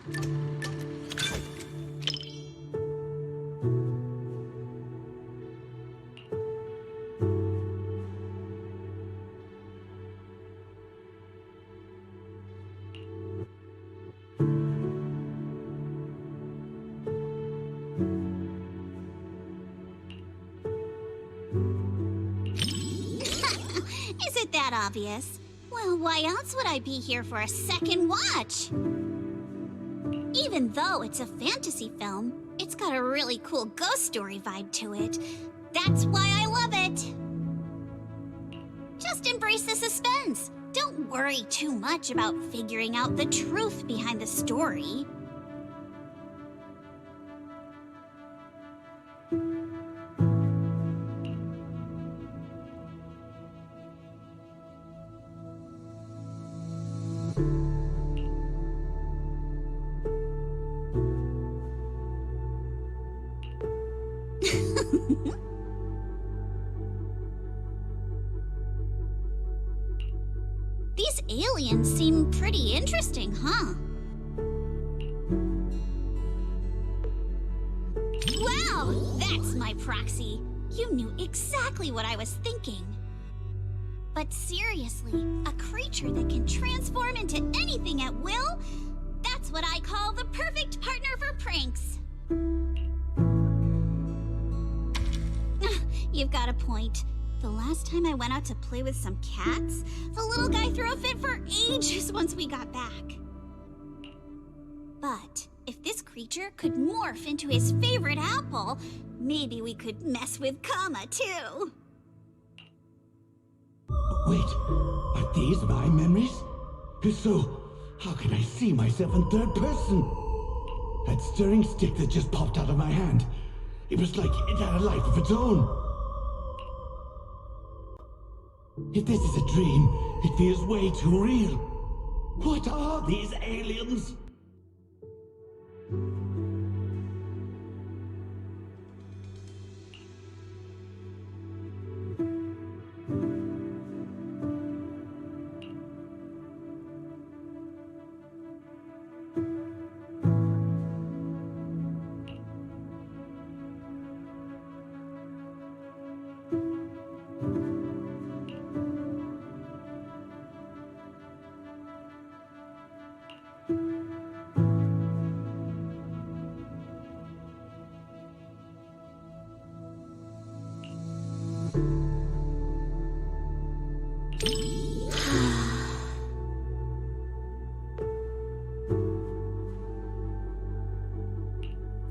Is it that obvious? Well, why else would I be here for a second watch? Even though it's a fantasy film, it's got a really cool ghost story vibe to it. That's why I love it! Just embrace the suspense. Don't worry too much about figuring out the truth behind the story. These aliens seem pretty interesting, huh? Wow, that's my proxy. You knew exactly what I was thinking. But seriously, a creature that can transform into anything at will? That's what I call the perfect partner for pranks. You've got a point. The last time I went out to play with some cats, the little guy threw a fit for ages once we got back. But if this creature could morph into his favorite apple, maybe we could mess with Kama too. Wait, are these my memories? If so, how can I see myself in third person? That stirring stick that just popped out of my hand, it was like it had a life of its own. If this is a dream, it feels way too real. What are these aliens?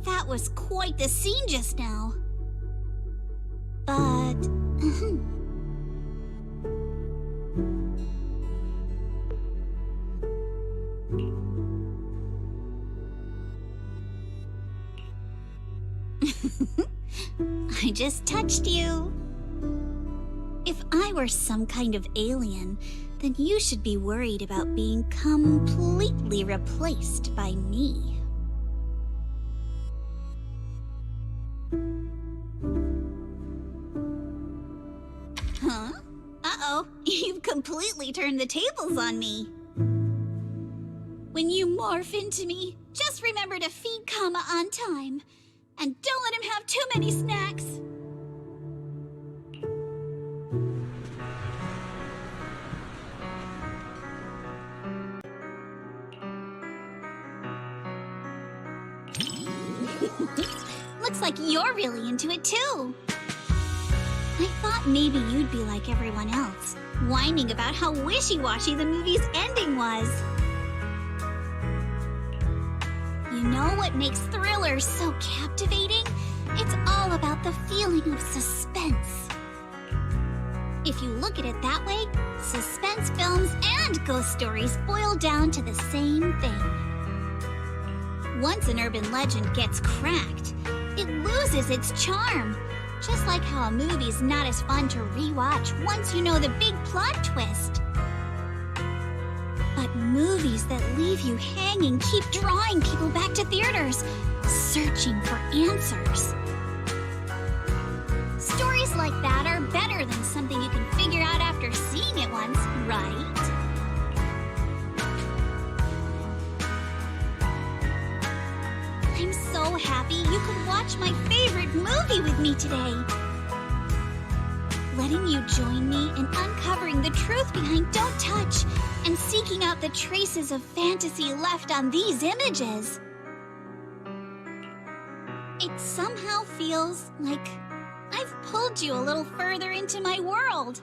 That was quite the scene just now. But... I just touched you. If I were some kind of alien, then you should be worried about being completely replaced by me. Huh? Uh-oh, you've completely turned the tables on me. When you morph into me, just remember to feed Kama on time. And don't let him have too many snacks. Looks like you're really into it too. I thought maybe you'd be like everyone else, whining about how wishy-washy the movie's ending was. You know what makes thrillers so captivating? It's all about the feeling of suspense. If you look at it that way, suspense films and ghost stories boil down to the same thing. Once an urban legend gets cracked, it loses its charm. Just like how a movie's not as fun to rewatch once you know the big plot twist. But movies that leave you hanging keep drawing people back to theaters, searching for answers. Stories like that are better than something you can figure out after seeing it once, right? could watch my favorite movie with me today. Letting you join me in uncovering the truth behind Don't Touch and seeking out the traces of fantasy left on these images. It somehow feels like I've pulled you a little further into my world.